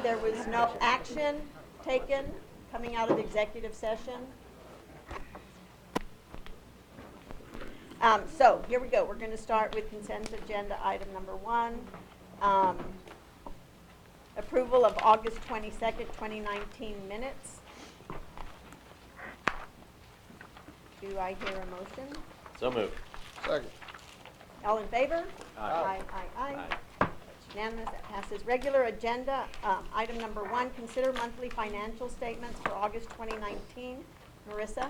there was no action taken coming out of executive session. So here we go. We're going to start with consent agenda item number 1. Approval of August 22nd, 2019 minutes. Do I hear a motion? So moved. Second. All in favor? Aye. Aye. That's unanimous. That passes. Regular agenda, item number 1, consider monthly financial statements for August 2019. Marissa?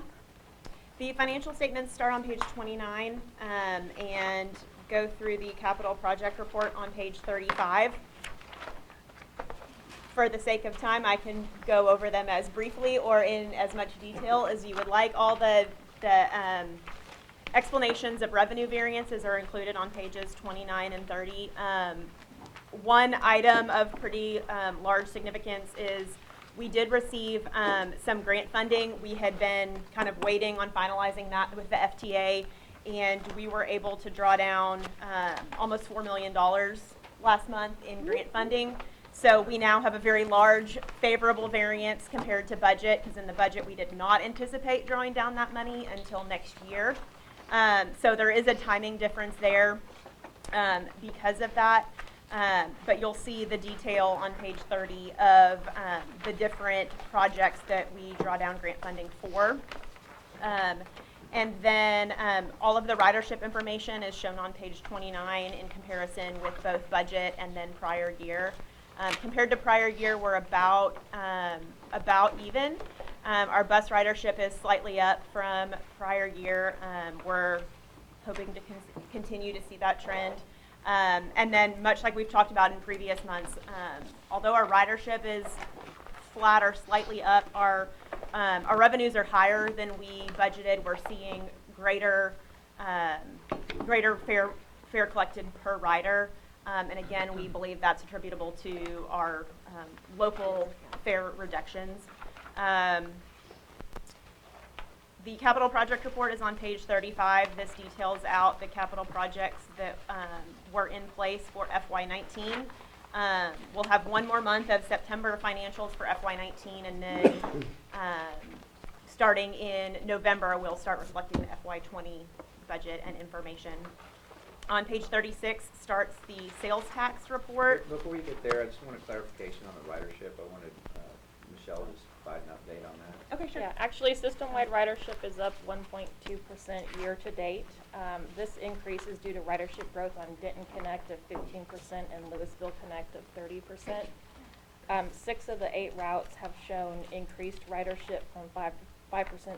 The financial statements start on page 29 and go through the capital project report on page 35. For the sake of time, I can go over them as briefly or in as much detail as you would like. All the explanations of revenue variances are included on pages 29 and 30. One item of pretty large significance is we did receive some grant funding. We had been kind of waiting on finalizing that with the FTA, and we were able to draw down almost $4 million last month in grant funding. So we now have a very large favorable variance compared to budget, because in the budget we did not anticipate drawing down that money until next year. So there is a timing difference there because of that. But you'll see the detail on page 30 of the different projects that we draw down grant funding for. And then all of the ridership information is shown on page 29 in comparison with both budget and then prior year. Compared to prior year, we're about even. Our bus ridership is slightly up from prior year. We're hoping to continue to see that trend. And then, much like we've talked about in previous months, although our ridership is flat or slightly up, our revenues are higher than we budgeted. We're seeing greater fare collected per rider. And again, we believe that's attributable to our local fare reductions. The capital project report is on page 35. This details out the capital projects that were in place for FY19. We'll have one more month of September financials for FY19, and then starting in November, we'll start reflecting the FY20 budget and information. On page 36 starts the sales tax report. Before you get there, I just want a clarification on the ridership. I wanted Michelle to just provide an update on that. Okay, sure. Yeah, actually, system-wide ridership is up 1.2% year-to-date. This increase is due to ridership growth on Denton Connect of 15% and Louisville Connect of 30%. 6 of the 8 routes have shown increased ridership from 5%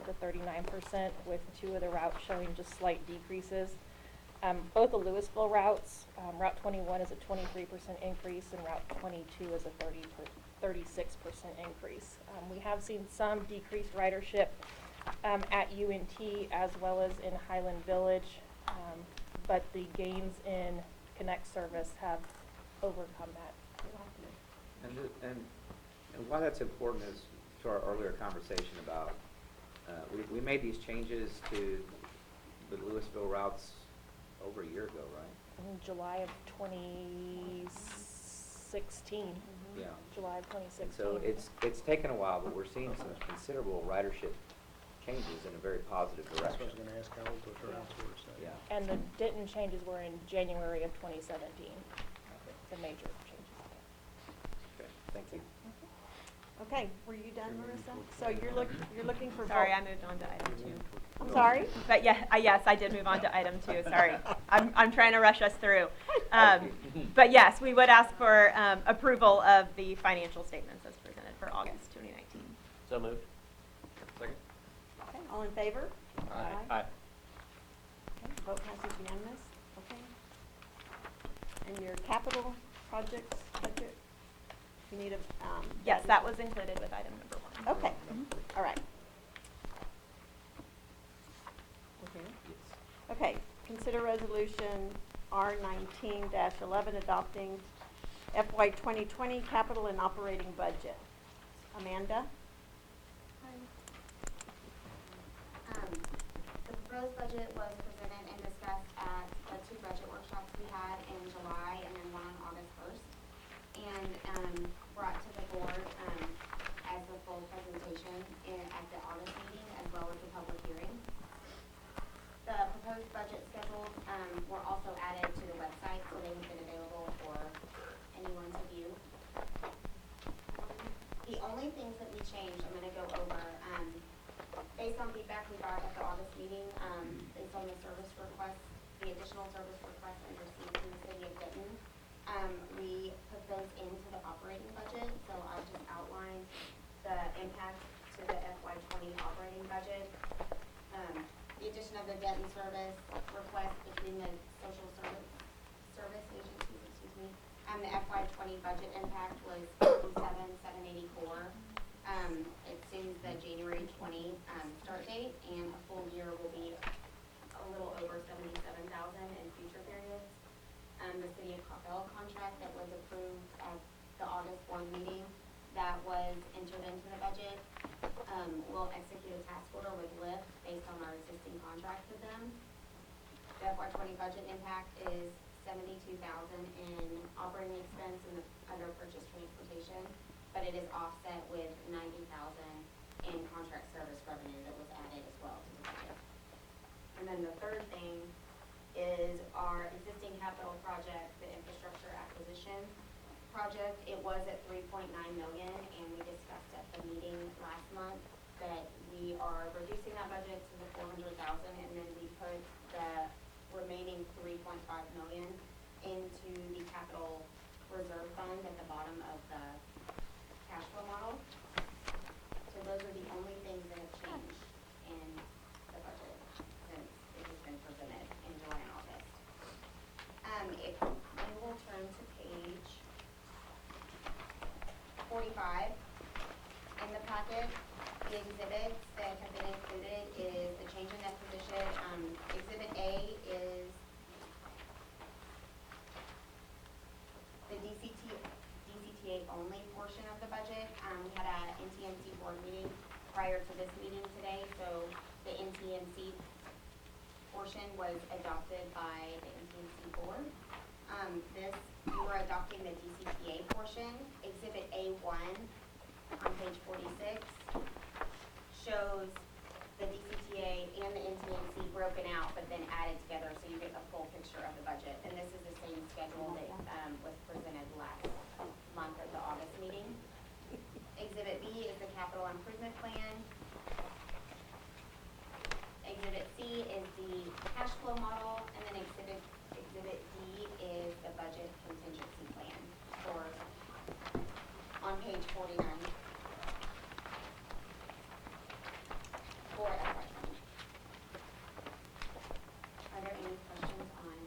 to 39%, with 2 of the routes showing just slight decreases. Both the Louisville routes, Route 21 is a 23% increase, and Route 22 is a 36% increase. We have seen some decreased ridership at UNT as well as in Highland Village, but the gains in Connect service have overcome that. And why that's important is to our earlier conversation about we made these changes to the Louisville routes over a year ago, right? In July of 2016. Yeah. July of 2016. So it's taken a while, but we're seeing some considerable ridership changes in a very positive direction. That's what I was going to ask, how old those routes were. So. Yeah. And the Denton changes were in January of 2017. The major changes. Okay, thank you. Okay, were you done, Marissa? So you're looking for Sorry, vote. I moved on to item 2. I'm sorry? But yeah, yes, I did move on to item 2. Sorry, I'm trying to rush us through. But yes, we would ask for approval of the financial statements as presented for August 2019. So moved. Second. Okay, all in favor? Aye. Okay, vote passes unanimous. Okay. And your capital projects budget? You need a Yes, that was included with item number 1. Okay. All right. Okay, consider resolution R19-11 adopting FY 2020 capital and operating budget. Amanda? The proposed budget was presented and discussed at the 2 budget workshops we had in July and then one on August 1st, and brought to the changed, I'm gonna go over, based on feedback we got at the August meeting, based on the service requests, the additional service requests we received from the city of Denton. We put those into the operating budget, so I just outlined the impact to the FY '20 operating budget. The addition of the Denton service request between the social service agencies, the FY '20 budget impact was $57,784. It assumes the January 20 start date, and a full year will be a little over $77,000 in future periods. The City of Coppell contract that was approved at the August board meeting that was entered into the budget, will execute a task order with Lyft based on our existing contract with them. The FY '20 budget impact is $72,000 in operating expense under purchase transportation, but it is offset with $90,000 in contract service revenue that was added as well to the budget. And then the third thing is our existing capital project, the infrastructure acquisition project. It was at $3.9 million, and we discussed at the meeting last month that we are reducing that budget to the $400,000, and then we put the remaining $3.5 million into the capital reserve fund at the bottom of the cash flow model. So those are the only things that have changed in the budget since it has been presented in July and August. If you will turn to page 45 in the packet, the exhibits that have been included is the change in net position. Exhibit A is the DCTA only portion of the budget. We had a NTMC board meeting prior to this meeting today, so the NTMC portion was adopted by the NTMC board. You are adopting the DCTA portion. Exhibit A1 on page 46 shows the DCTA and the NTMC broken out, but then added together, so you get a full picture of the budget. And this is the same schedule that was presented last month at the August meeting. Exhibit B is the capital improvement plan. Exhibit C is the cash flow model, and then Exhibit D is the budget contingency plan on page 49 for FY '20. Are there any questions on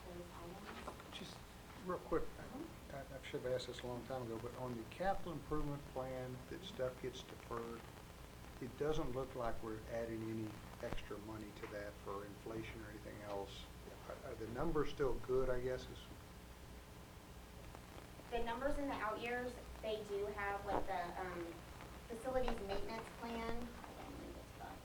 those items? Just real quick, I should have asked this a long time ago, but on the capital improvement plan, that stuff gets deferred, it doesn't look like we're adding any extra money to that for inflation or anything else. Are the numbers still good, I guess? The numbers in the out years, they do have like the facilities maintenance plan. Hold on, let me get to that.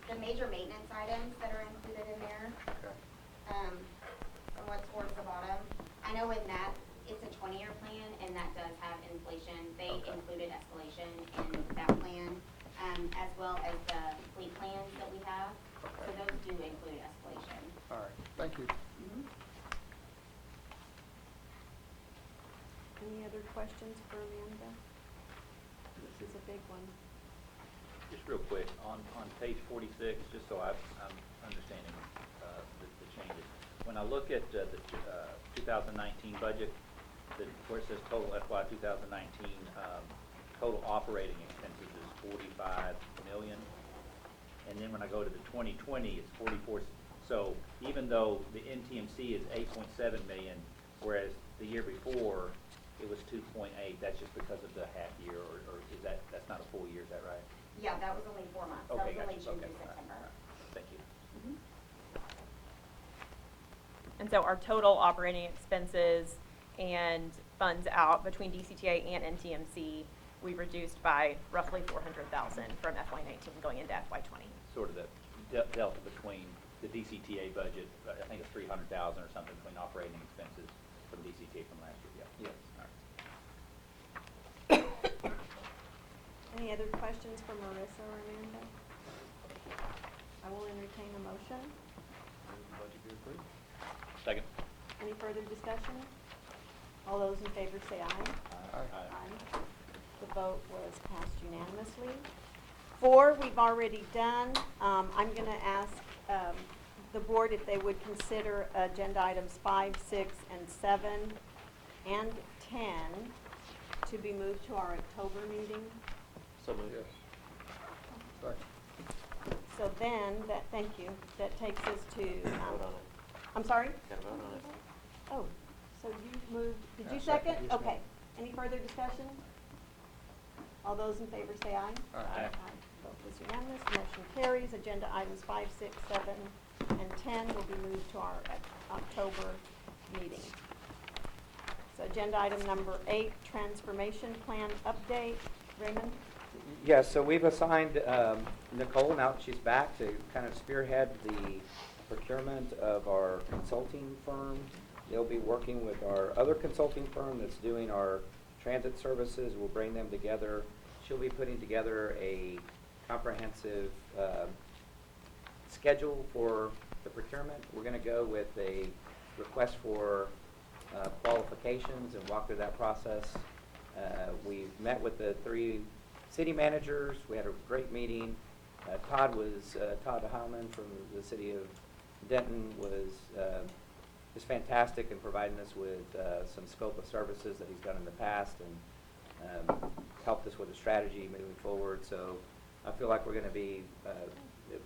The major maintenance items that are included in there, Okay. somewhat towards the bottom. I know in that, it's a 20-year plan, and that does have inflation. They included escalation in that plan, as well as the fleet plans that we have. So those do include escalation. All right, thank you. Any other questions for Amanda? This is a big one. Just real quick, on page 46, just so I'm understanding the changes. When I look at the 2019 budget, where it says total FY 2019, total operating expenses is $45 million. And then when I go to the 2020, it's 44. So even though the NTMC is 8.7 million, whereas the year before it was 2.8, that's just because of the half year, or is that's not a full year, is that right? Yeah, that was only 4 months. Okay, That was only gotcha. June Okay, through all right, September. all right. Thank you. And so our total operating expenses and funds out between DCTA and NTMC, we reduced by roughly $400,000 from FY '19 going into FY '20. Sort of the delta between the DCTA budget, I think it's 300,000 or something between operating expenses from DCTA from last year, yeah. Yes. All right. Any other questions for Marissa or Amanda? I will entertain a motion. Budget be approved. Second. Any further discussion? All those in favor say aye. Aye. The vote was passed unanimously. 4, we've already done. I'm going to ask the board if they would consider agenda items 5, 6, and 7, and 10 to be moved to our October meeting. So moved. Yes. Second. So then, thank you, that takes us to, Vote on it. I'm sorry? Got to vote on it. Oh, so you moved, did Yeah, you second, second? yes, ma'am. Okay. Any further discussion? All those in favor say aye. Aye. Vote was unanimous, motion carries. Agenda items 5, 6, 7, and 10 will be moved to our October meeting. So agenda item number 8, transformation plan update. Raymond? Yes, so we've assigned Nicole, now that she's back, to kind of spearhead the procurement of our consulting firm. They'll be working with our other consulting firm that's doing our transit services. We'll bring them together. She'll be putting together a comprehensive schedule for the procurement. We're going to go with a request for qualifications and walk through that process. We've met with the 3 city managers. We had a great meeting. Todd Heilman from the city of Denton was fantastic in providing us with some scope of services that he's done in the past, and helped us with a strategy moving forward. So I feel like we're going to be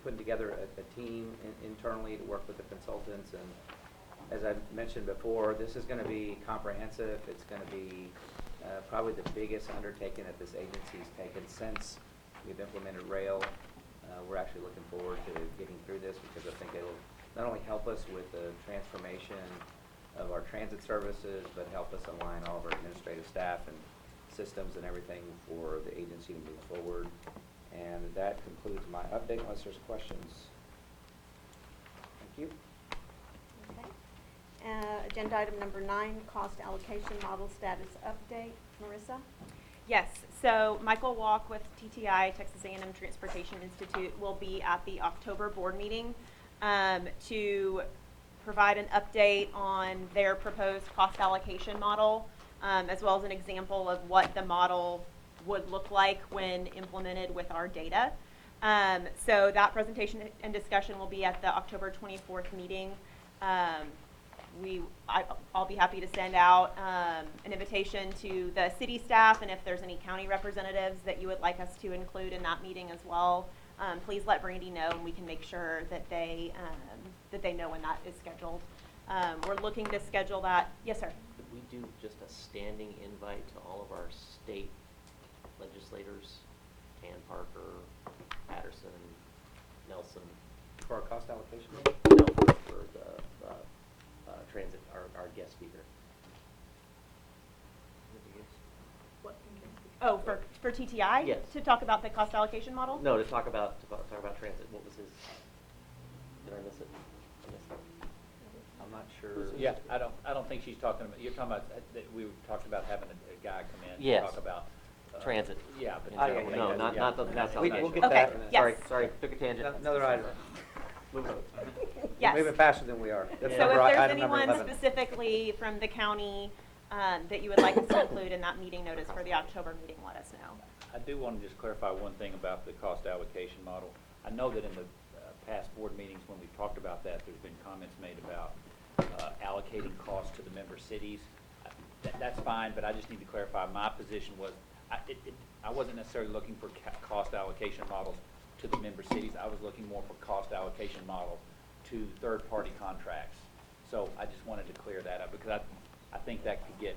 putting together a team internally to work with the consultants. And as I mentioned before, this is going to be comprehensive. It's going to be probably the biggest undertaking that this agency's taken since we've implemented rail. We're actually looking forward to getting through this, because I think it'll not only help us with the transformation of our transit services, but help us align all of our administrative staff and systems and everything for the agency to move forward. And that concludes my update, unless there's questions. Thank you. Okay. Agenda item number 9, cost allocation model status update. Marissa? Yes, so Michael Walk with TTI, Texas A&M Transportation Institute, will be at the October board meeting to provide an update on their proposed cost allocation model, as well as an example of what the model would look like when implemented with our data. So that presentation and discussion will be at the October 24th meeting. I'll be happy to send out an invitation to the city staff, and if there's any county representatives that you would like us to include in that meeting as well, please let Brandy know, and we can make sure that they know when that is scheduled. We're looking to schedule that. Yes, sir. Could we do just a standing invite to all of our state legislators, Ann Parker, Patterson, Nelson? For our cost allocation? No, for the transit, our guest speaker. Oh, for TTI? Yes. To talk about the cost allocation model? No, to talk about transit. What was his? Did I miss it? I missed it. I'm not sure. Yeah, I don't think she's talking about, you're talking about, that we talked about having a guy come in Yes. and talk about. Transit. Yeah, but. No, not the mass We'll allocation. get Okay, that. yes. Sorry, took a tangent. Another item. Moving on. Yes. Moving faster than we are. That's So if number- there's item number anyone 11. specifically from the county that you would like us to include in that meeting notice for the October meeting, let us know. I do want to just clarify one thing about the cost allocation model. I know that in the past board meetings, when we've talked about that, there's been comments made about allocating costs to the member cities. That's fine, but I just need to clarify, my position was, I wasn't necessarily looking for cost allocation models to the member cities. I was looking more for cost allocation model to third-party contracts. So I just wanted to clear that up, because I think that could get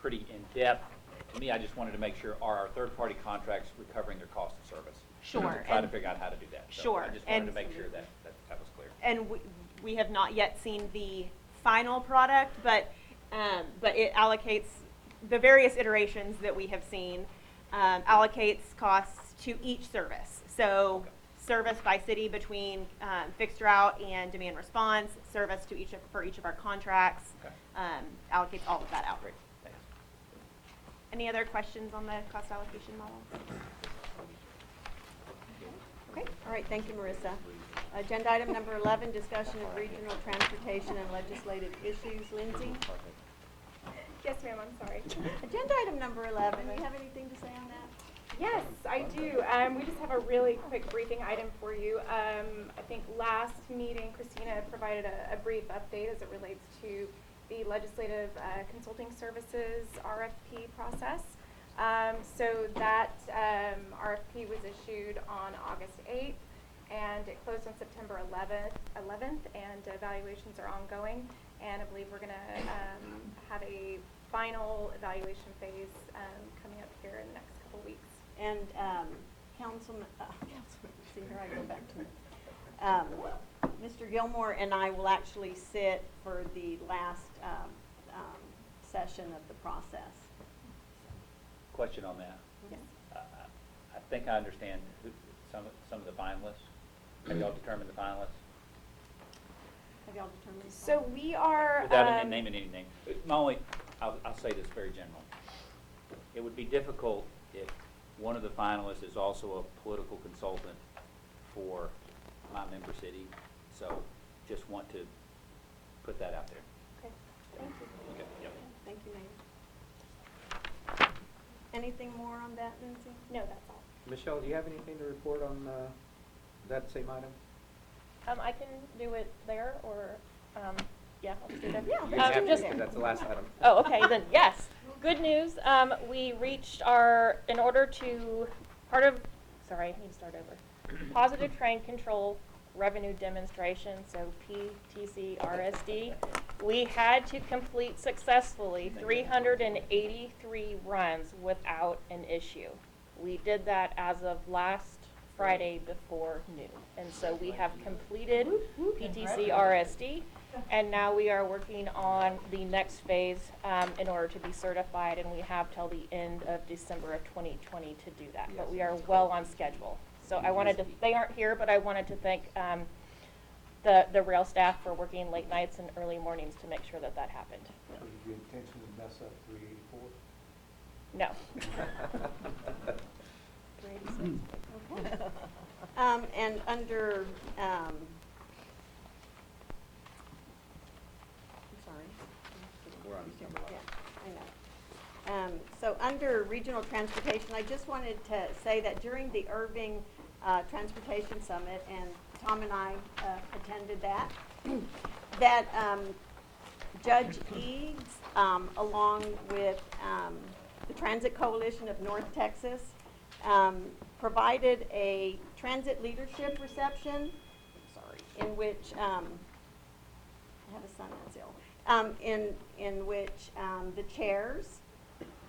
pretty in-depth. To me, I just wanted to make sure, are our third-party contracts recovering their cost of service? Sure, To try to and- figure out how to do that. So Sure, I just wanted to and- make sure that was clear. And we have not yet seen the final product, but it allocates, the various iterations that we have seen, allocates costs to each service. So Okay. service by city between fixed route and demand response, service to for each of our contracts, Okay. allocates all of that out. Great, thanks. Any other questions on the cost allocation model? Okay, all right, thank you, Marissa. Agenda item number 11, discussion of regional transportation and legislative issues. Lindsay? Yes, ma'am, I'm sorry. Agenda item number 11, do you have anything to say on that? Yes, I do. We just have a really quick briefing item for you. I think last meeting, Christina provided a brief update as it relates to the legislative consulting services RFP process. So that RFP was issued on August 8th, and it closed on September 11th, and evaluations are ongoing. And I believe we're going to have a final evaluation phase coming up here in the next couple weeks. And Councilman, see here I go back to Mr. Gilmore and I will actually sit for the last session of the process. Question on that. Yes. I think I understand some of the finalists. Have y'all determined the finalists? Have y'all determined? the So final? we are. Without naming any name. I'll say this very general. It would be difficult if one of the finalists is also a political consultant for my member city. So just want to put that out there. Okay, thank you. Okay, yep. Thank you, Mayor. Anything more on that, Lindsay? No, that's all. Michelle, do you have anything to report on that same item? I can do it there, or, yeah, I'll just do that. Yeah, You let's have do to, it just- there. 'cause that's the last item. Oh, okay, then, yes. Good news, we reached in order to, sorry, I need to start over. Positive Train Control Revenue Demonstration, so PTCRSD. We had to complete successfully 383 runs without an issue. We did that as of last Friday before noon. And so we have completed PTCRSD, and now we are working on the next phase in order to be certified, and we have till the end of December of 2020 to do that. But we are well on schedule. So I wanted to, they aren't here, but I wanted to thank the rail staff for working late nights and early mornings to make sure that that happened. Was it the intention to mess up 384? No. 386. Okay. And under, I'm sorry. We're on number 11. Yeah, I know. So under regional transportation, I just wanted to say that during the Irving Transportation Summit, and Tom and I attended that, that Judge Eads, along with the Transit Coalition of North Texas, provided a transit leadership reception, in which, I have a son that's ill, in which the chairs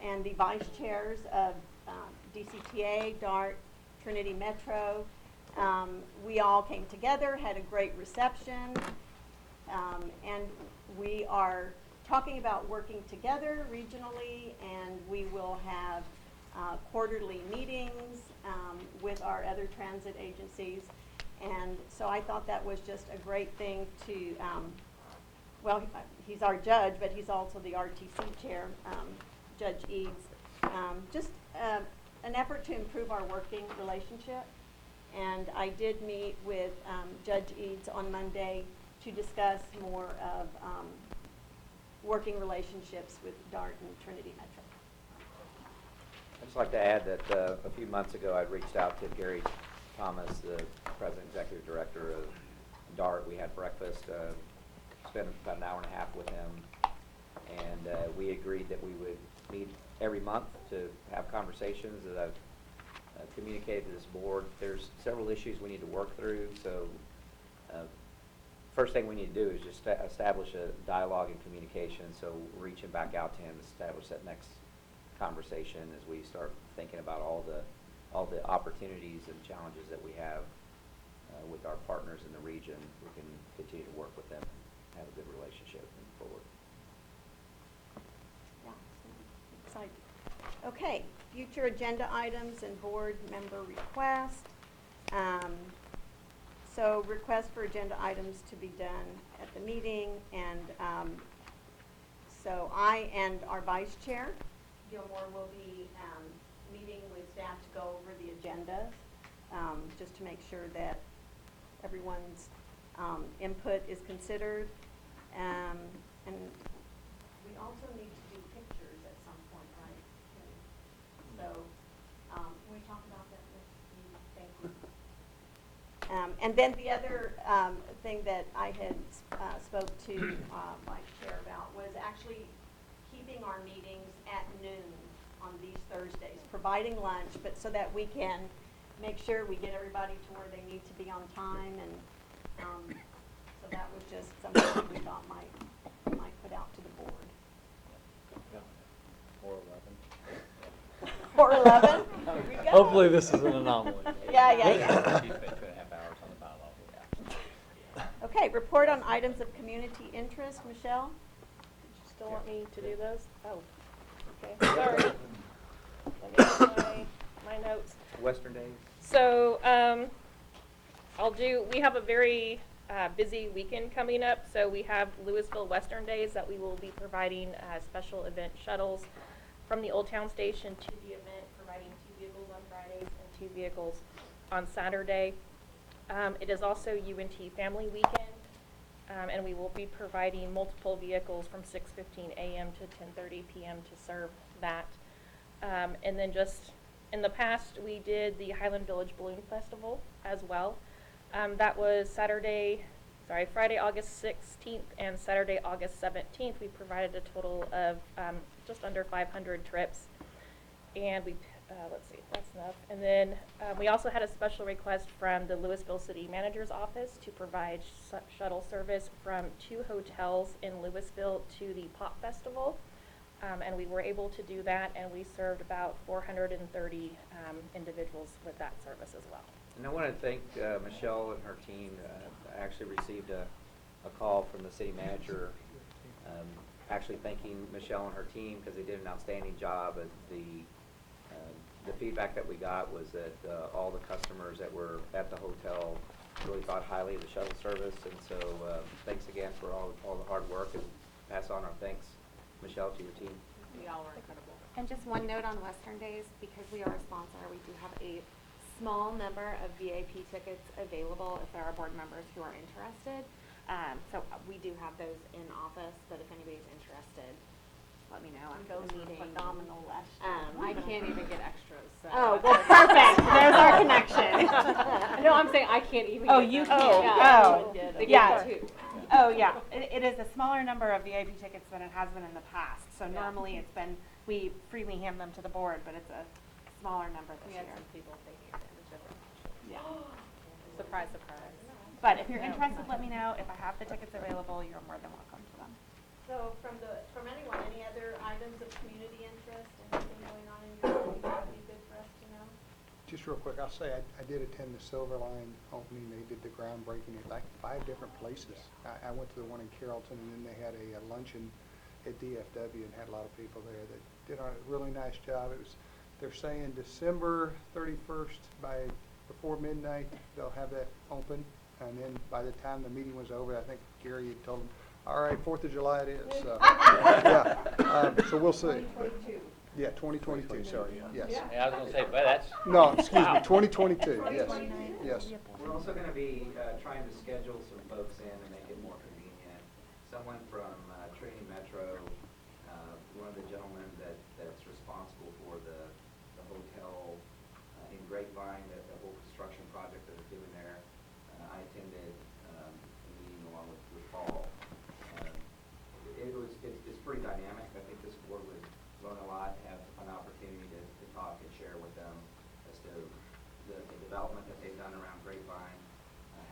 and the vice chairs of DCTA, DART, Trinity Metro, we all came together, had a great reception, and we are talking about working together regionally, and we will have quarterly meetings with our other transit agencies. And so I thought that was just a great thing to, well, he's our judge, but he's also the RTC chair, Judge Eads. Just an effort to improve our working relationship. And I did meet with Judge Eads on Monday to discuss more of working relationships with DART and Trinity Metro. I'd just like to add that a few months ago, I reached out to Gary Thomas, the President Executive Director of DART. We had breakfast, spent about an hour and a half with him, and we agreed that we would meet every month to have conversations that I've communicated to this board. There's several issues we need to work through, so first thing we need to do is just establish a dialogue and communication, so we're reaching back out to him to establish that next conversation as we start thinking about all the opportunities and challenges that we have with our partners in the region. We can continue to work with them and have a good relationship moving forward. Yeah, excited. Okay, future agenda items and board member requests. So request for agenda items to be done at the meeting, and so I and our vice chair, Gilmore, will be meeting with staff to go over the agendas, just to make sure that everyone's input is considered. And we also need to And then the other thing that I had spoke to Vice Chair about was actually keeping our meetings at noon on these Thursdays, providing lunch, but so that we can make sure we get everybody to where they need to be on time. And so that was just something that we thought might put out to the board. Or 11. 411? Here we go. Hopefully this is an anomaly. Yeah. She's paid 2.5 hours on the bylaw, yeah. Okay, report on items of community interest, Michelle? Still want me to do those? Oh, okay, sorry. Let me get my notes. Western Days? So, we have a very busy weekend coming up. So we have Louisville Western Days that we will be providing special event shuttles from the Old Town Station to the event, providing 2 vehicles on Fridays and 2 vehicles on Saturday. It is also UNT Family Weekend, and we will be providing multiple vehicles from 6:15 a.m. to 10:30 p.m. to serve that. And then just in the past, we did the Highland Village Balloon Festival as well. That was Friday, August 16th and Saturday, August 17th. We provided a total of just under 500 trips. And we, let's see, that's enough. And then we also had a special request from the Louisville City Manager's Office to provide shuttle service from 2 hotels in Louisville to the Pop Festival. And we were able to do that, and we served about 430 individuals with that service as well. And I want to thank Michelle and her team. I actually received a call from the city manager actually thanking Michelle and her team because they did an outstanding job. And the feedback that we got was that all the customers that were at the hotel really thought highly of the shuttle service. And so thanks again for all the hard work, and pass on our thanks, Michelle, to your team. We all were incredible. And just one note on Western Days, because we are a sponsor, we do have a small number of VIP tickets available if there are board members who are interested. So we do have those in office, but if anybody's interested, let me know after Those the were meeting. phenomenal last I year. can't even get extras, so. Oh, well, perfect. There's our connection. No, I'm saying I can't even Oh, get you them. can't. Yeah. Oh. They Yeah. get 2. Oh, yeah. It is a smaller number of VIP tickets than it has been in the past. So Yeah. normally it's been, we freely hand them to the board, but it's a smaller number this We had year. some people thinking it was different. Yeah. Surprise, surprise. But if you're interested, let me know. If I have the tickets available, you're more than welcome to them. So from anyone, any other items of community interest, anything going on in your community that would be good for us to know? Just real quick, I'll say I did attend the Silver Line opening. They did the groundbreaking at like 5 different places. I went to the one in Carrollton, and then they had a luncheon at DFW and had a lot of people there that did a really nice job. They're saying December 31st before midnight, they'll have that open. And then by the time the meeting was over, I think Gary had told them, all right, 4th of July it is. So, yeah, so we'll see. But, yeah, 2022, sorry, yes. Yeah, I was gonna say, but that's. No, excuse me, 2022, yes, yes. We're also going to be trying to schedule some folks in and make it more convenient. Someone from Trinity Metro, one of the gentlemen that's responsible for the hotel in Grapevine, the whole construction project that they're doing there. I attended a meeting along with Paul. It's pretty dynamic. I think this board would learn a lot, have an opportunity to talk and share with them as to the development that they've done around Grapevine,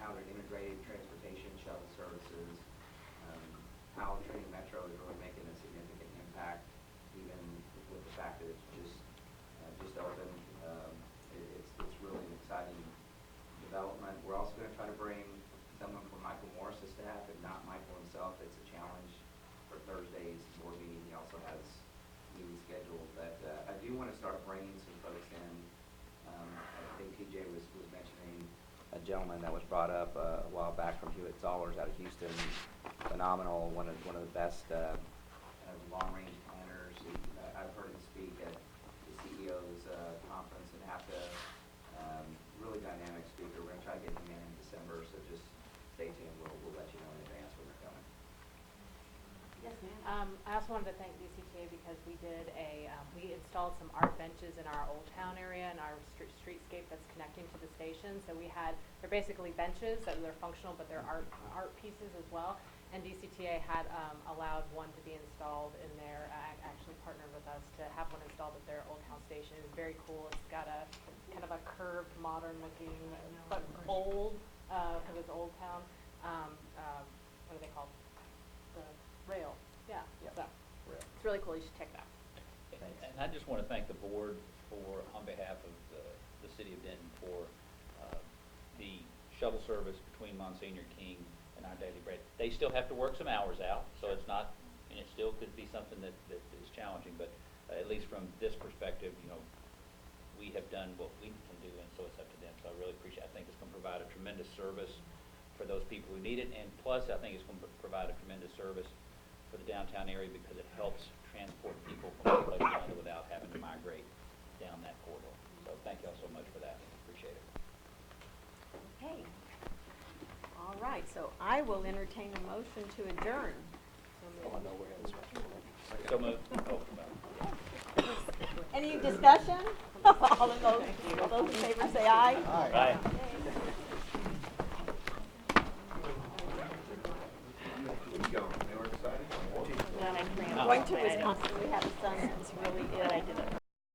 how they're integrating transportation shuttle services, how Trinity Metro is really making a significant impact, even with the fact that it's just open. It's really an exciting development. We're also going to try to bring someone from Michael Morris' staff, and not Michael himself. It's a challenge for Thursday's board meeting. He also has meetings scheduled, but I do want to start bringing some folks in. I think TJ was mentioning a gentleman that was brought up a while back from Hewitt Zollers out of Houston. Phenomenal, one of the best long-range planners. I've heard him speak at the CEO's conference in APTA. Really dynamic speaker. We're going to try to get him in December, so just stay tuned. We'll let you know in advance when they're coming. Yes, ma'am. I also wanted to thank DCTA because we did we installed some art benches in our Old Town area and our streetscape that's connecting to the station. So they're basically benches that are functional, but they're art pieces as well. And DCTA had allowed one to be installed in there, actually partnered with us to have one installed at their Old Town station. It was very cool. It's got a kind of a curved, modern looking, but old, because it's Old Town, what are they called? The rail. Yeah, so it's really cool. You should check it out. And I just want to thank the board on behalf of the city of Denton for the shuttle service between Monsignor King and our daily bread. They still have to work some hours out, so it's not, and it still could be something that is challenging, but at least from this perspective, we have done what we can do, and so it's up to them. So I really appreciate it. I think it's going to provide a tremendous service for those people who need it, and plus I think it's going to provide a tremendous service for the downtown area because it helps transport people from one place to another without having to migrate down that corridor. So thank y'all so much for that. Appreciate it. Okay. All right, so I will entertain a motion to adjourn. So moved. Oh, well. Any discussion? All those in favor say aye. Aye. Going to Wisconsin, we have a son that's really ill.